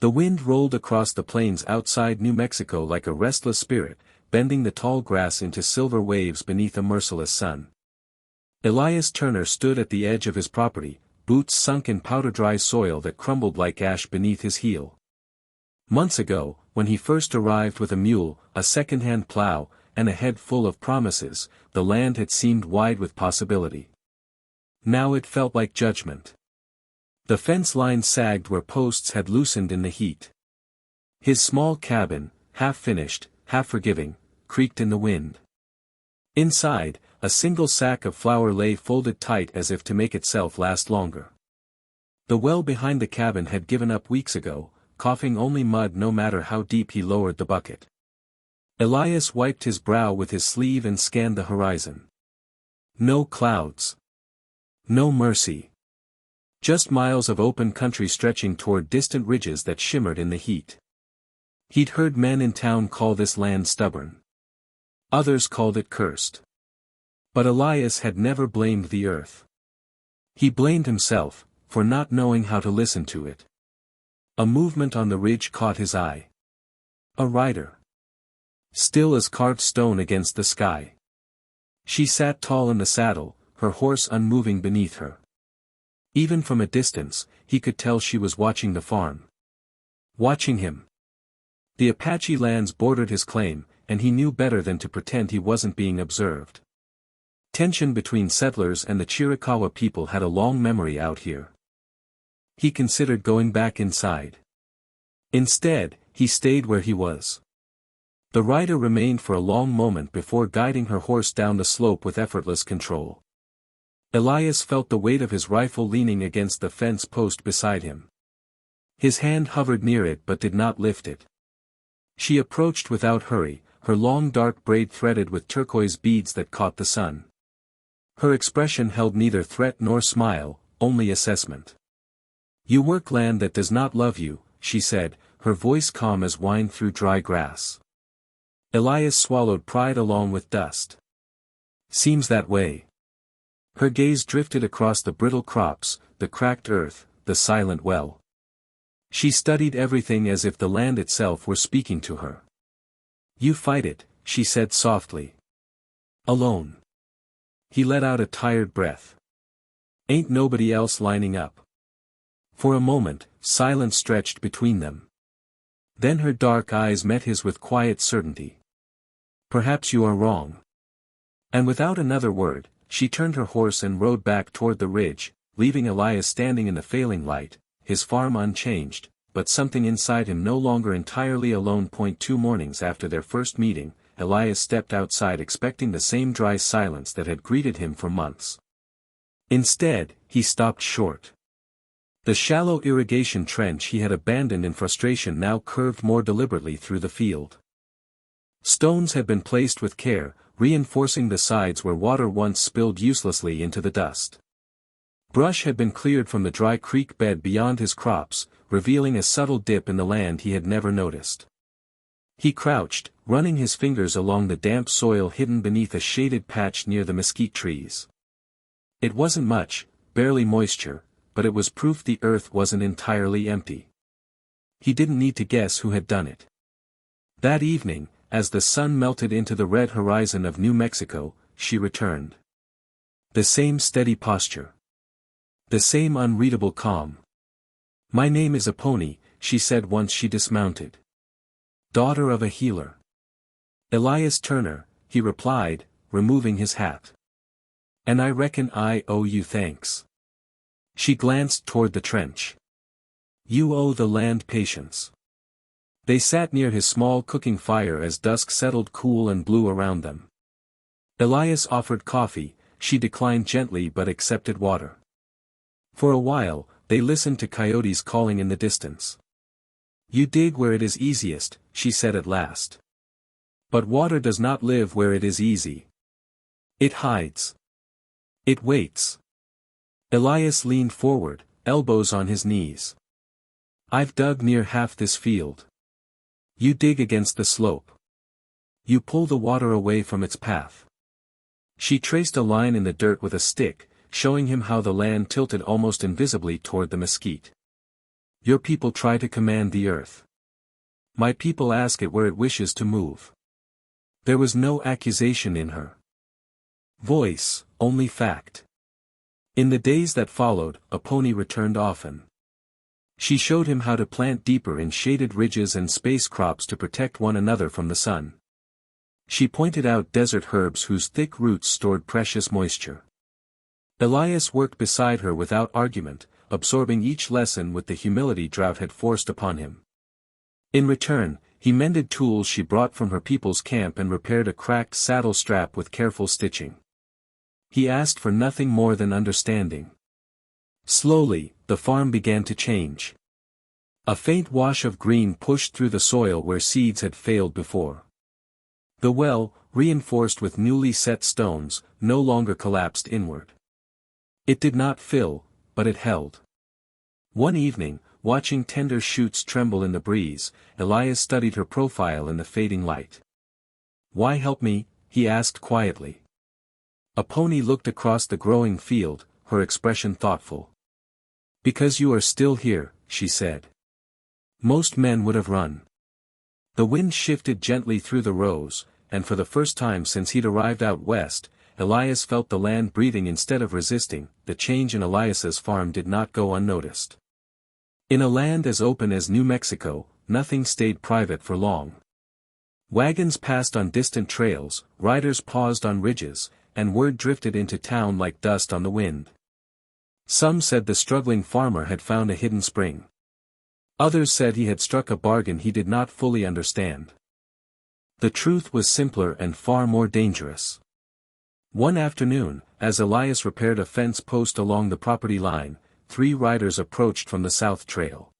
The wind rolled across the plains outside New Mexico like a restless spirit, bending the tall grass into silver waves beneath a merciless sun. Elias Turner stood at the edge of his property, boots sunk in powder-dry soil that crumbled like ash beneath his heel. Months ago, when he first arrived with a mule, a second-hand plow, and a head full of promises, the land had seemed wide with possibility. Now it felt like judgment. The fence line sagged where posts had loosened in the heat. His small cabin, half-finished, half-forgiving, creaked in the wind. Inside, a single sack of flour lay folded tight as if to make itself last longer. The well behind the cabin had given up weeks ago, coughing only mud no matter how deep he lowered the bucket. Elias wiped his brow with his sleeve and scanned the horizon. No clouds. No mercy. Just miles of open country stretching toward distant ridges that shimmered in the heat. He'd heard men in town call this land stubborn. Others called it cursed. But Elias had never blamed the earth. He blamed himself, for not knowing how to listen to it. A movement on the ridge caught his eye. A rider. Still as carved stone against the sky. She sat tall in the saddle, her horse unmoving beneath her. Even from a distance, he could tell she was watching the farm. Watching him. The Apache lands bordered his claim, and he knew better than to pretend he wasn't being observed. Tension between settlers and the Chiricahua people had a long memory out here. He considered going back inside. Instead, he stayed where he was. The rider remained for a long moment before guiding her horse down the slope with effortless control. Elias felt the weight of his rifle leaning against the fence post beside him. His hand hovered near it but did not lift it. She approached without hurry, her long dark braid threaded with turquoise beads that caught the sun. Her expression held neither threat nor smile, only assessment. "You work land that does not love you," she said, her voice calm as wine through dry grass. Elias swallowed pride along with dust. "Seems that way." Her gaze drifted across the brittle crops, the cracked earth, the silent well. She studied everything as if the land itself were speaking to her. "You fight it," she said softly. "Alone." He let out a tired breath. "Ain't nobody else lining up?" For a moment, silence stretched between them. Then her dark eyes met his with quiet certainty. "Perhaps you are wrong." And without another word, she turned her horse and rode back toward the ridge, leaving Elias standing in the failing light, his farm unchanged, but something inside him no longer entirely alone. 2 mornings after their first meeting, Elias stepped outside expecting the same dry silence that had greeted him for months. Instead, he stopped short. The shallow irrigation trench he had abandoned in frustration now curved more deliberately through the field. Stones had been placed with care, reinforcing the sides where water once spilled uselessly into the dust. Brush had been cleared from the dry creek bed beyond his crops, revealing a subtle dip in the land he had never noticed. He crouched, running his fingers along the damp soil hidden beneath a shaded patch near the mesquite trees. It wasn't much, barely moisture, but it was proof the earth wasn't entirely empty. He didn't need to guess who had done it. That evening, as the sun melted into the red horizon of New Mexico, she returned. The same steady posture. The same unreadable calm. "My name is Apache," she said once she dismounted. "Daughter of a healer." "Elias Turner," he replied, removing his hat. "And I reckon I owe you thanks." She glanced toward the trench. "You owe the land patience." They sat near his small cooking fire as dusk settled cool and blue around them. Elias offered coffee, she declined gently but accepted water. For a while, they listened to coyotes calling in the distance. "You dig where it is easiest," she said at last. "But water does not live where it is easy. It hides. It waits." Elias leaned forward, elbows on his knees. "I've dug near half this field. You dig against the slope. You pull the water away from its path." She traced a line in the dirt with a stick, showing him how the land tilted almost invisibly toward the mesquite. Your people try to command the earth. My people ask it where it wishes to move. There was no accusation in her voice, only fact. In the days that followed, Apache returned often. She showed him how to plant deeper in shaded ridges and space crops to protect one another from the sun. She pointed out desert herbs whose thick roots stored precious moisture. Elias worked beside her without argument, absorbing each lesson with the humility drought had forced upon him. In return, he mended tools she brought from her people's camp and repaired a cracked saddle strap with careful stitching. He asked for nothing more than understanding. Slowly, the farm began to change. A faint wash of green pushed through the soil where seeds had failed before. The well, reinforced with newly set stones, no longer collapsed inward. It did not fill, but it held. One evening, watching tender shoots tremble in the breeze, Elias studied her profile in the fading light. "Why help me?" he asked quietly. Apache looked across the growing field, her expression thoughtful. "Because you are still here," she said. Most men would have run. The wind shifted gently through the rows, and for the first time since he'd arrived out west, Elias felt the land breathing instead of resisting. The change in Elias's farm did not go unnoticed. In a land as open as New Mexico, nothing stayed private for long. Wagons passed on distant trails, riders paused on ridges, and word drifted into town like dust on the wind. Some said the struggling farmer had found a hidden spring. Others said he had struck a bargain he did not fully understand. The truth was simpler and far more dangerous. One afternoon, as Elias repaired a fence post along the property line, 3 riders approached from the south trail.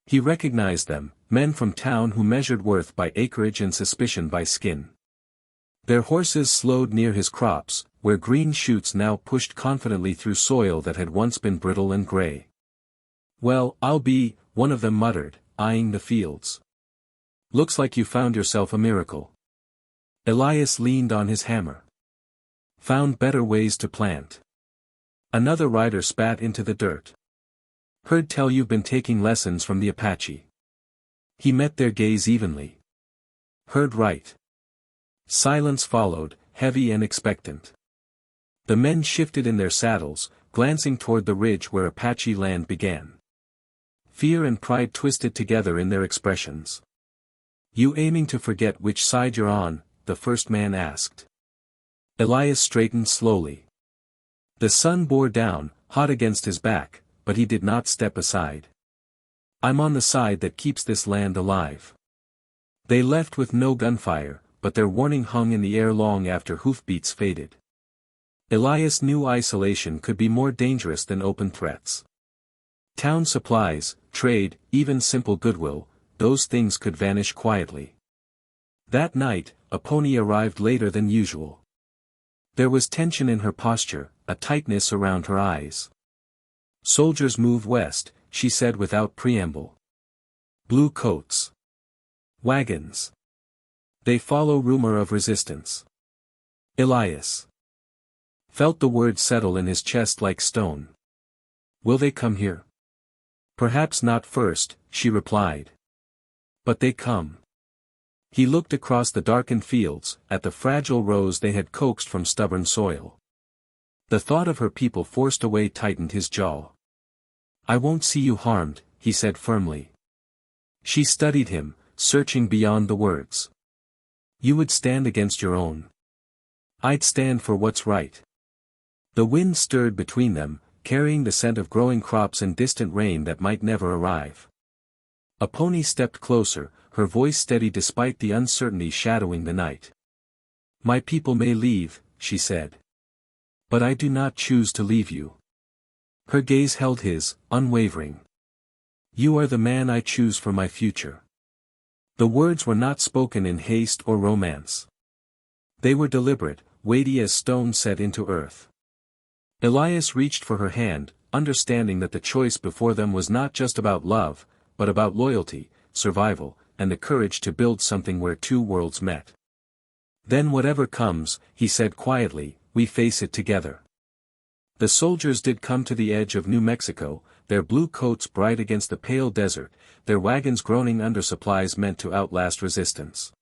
He recognized them, men from town who measured worth by acreage and suspicion by skin. Their horses slowed near his crops, where green shoots now pushed confidently through soil that had once been brittle and gray. "Well, I'll be," one of them muttered, eyeing the fields. "Looks like you found yourself a miracle." Elias leaned on his hammer. "Found better ways to plant." Another rider spat into the dirt. "Heard tell you've been taking lessons from the Apache." He met their gaze evenly. "Heard right." Silence followed, heavy and expectant. The men shifted in their saddles, glancing toward the ridge where Apache land began. Fear and pride twisted together in their expressions. "You aiming to forget which side you're on?" the first man asked. Elias straightened slowly. The sun bore down, hot against his back, but he did not step aside. "I'm on the side that keeps this land alive." They left with no gunfire, but their warning hung in the air long after hoofbeats faded. Elias knew isolation could be more dangerous than open threats. Town supplies, trade, even simple goodwill, those things could vanish quietly. That night, Apache arrived later than usual. There was tension in her posture, a tightness around her eyes. "Soldiers move west," she said without preamble. "Blue coats. Wagons. They follow rumor of resistance." Elias felt the word settle in his chest like stone. "Will they come here?" "Perhaps not first," she replied. "But they come." He looked across the darkened fields, at the fragile rows they had coaxed from stubborn soil. The thought of her people forced away tightened his jaw. "I won't see you harmed," he said firmly. She studied him, searching beyond the words. "You would stand against your own." "I'd stand for what's right." The wind stirred between them, carrying the scent of growing crops and distant rain that might never arrive. Apache stepped closer, her voice steady despite the uncertainty shadowing the night. "My people may leave," she said. "But I do not choose to leave you." Her gaze held his, unwavering. "You are the man I choose for my future." The words were not spoken in haste or romance. They were deliberate, weighty as stones set into earth. Elias reached for her hand, understanding that the choice before them was not just about love, but about loyalty, survival, and the courage to build something where 2 worlds met. "Then whatever comes," he said quietly, "we face it together." The soldiers did come to the edge of New Mexico, their blue coats bright against the pale desert, their wagons groaning under supplies meant to outlast resistance.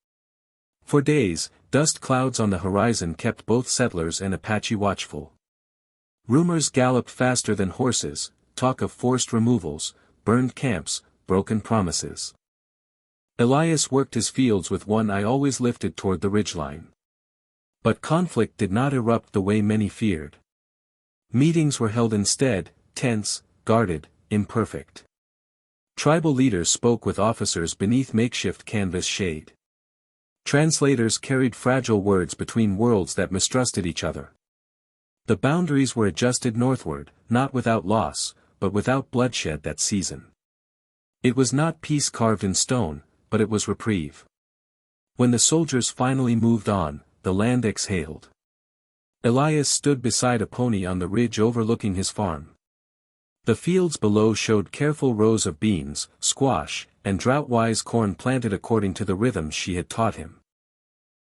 For days, dust clouds on the horizon kept both settlers and Apache watchful. Rumors galloped faster than horses, talk of forced removals, burned camps, broken promises. Elias worked his fields with one eye always lifted toward the ridgeline. But conflict did not erupt the way many feared. Meetings were held instead, tense, guarded, imperfect. Tribal leaders spoke with officers beneath makeshift canvas shade. Translators carried fragile words between worlds that mistrusted each other. The boundaries were adjusted northward, not without loss, but without bloodshed that season. It was not peace carved in stone, but it was reprieve. When the soldiers finally moved on, the land exhaled. Elias stood beside a pony on the ridge overlooking his farm. The fields below showed careful rows of beans, squash, and drought-wise corn planted according to the rhythms she had taught him.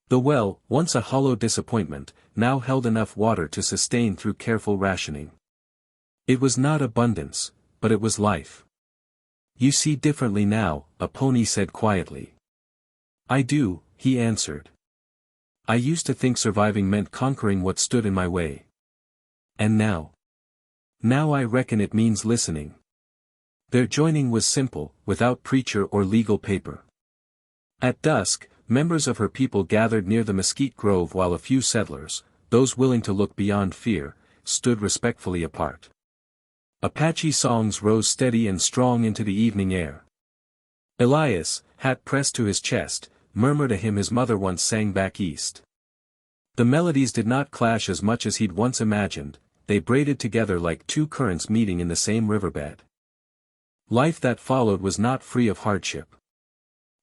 The well, once a hollow disappointment, now held enough water to sustain through careful rationing. It was not abundance, but it was life. "You see differently now," a pony said quietly. "I do," he answered. "I used to think surviving meant conquering what stood in my way. And now? Now I reckon it means listening." Their joining was simple, without preacher or legal paper. At dusk, members of her people gathered near the mesquite grove while a few settlers, those willing to look beyond fear, stood respectfully apart. Apache songs rose steady and strong into the evening air. Elias, hat pressed to his chest, murmured a hymn his mother once sang back east. The melodies did not clash as much as he'd once imagined, they braided together like two currents meeting in the same riverbed. Life that followed was not free of hardship.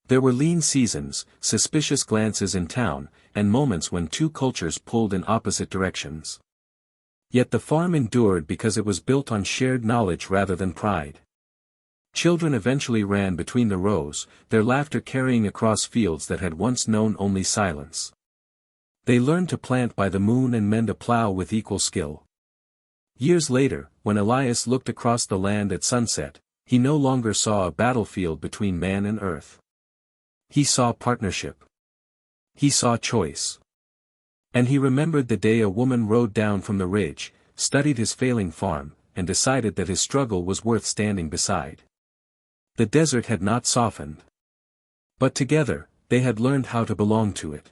There were lean seasons, suspicious glances in town, and moments when two cultures pulled in opposite directions. Yet the farm endured because it was built on shared knowledge rather than pride. Children eventually ran between the rows, their laughter carrying across fields that had once known only silence. They learned to plant by the moon and mend a plow with equal skill. Years later, when Elias looked across the land at sunset, he no longer saw a battlefield between man and earth. He saw partnership. He saw choice. And he remembered the day a woman rode down from the ridge, studied his failing farm, and decided that his struggle was worth standing beside. The desert had not softened. But together, they had learned how to belong to it.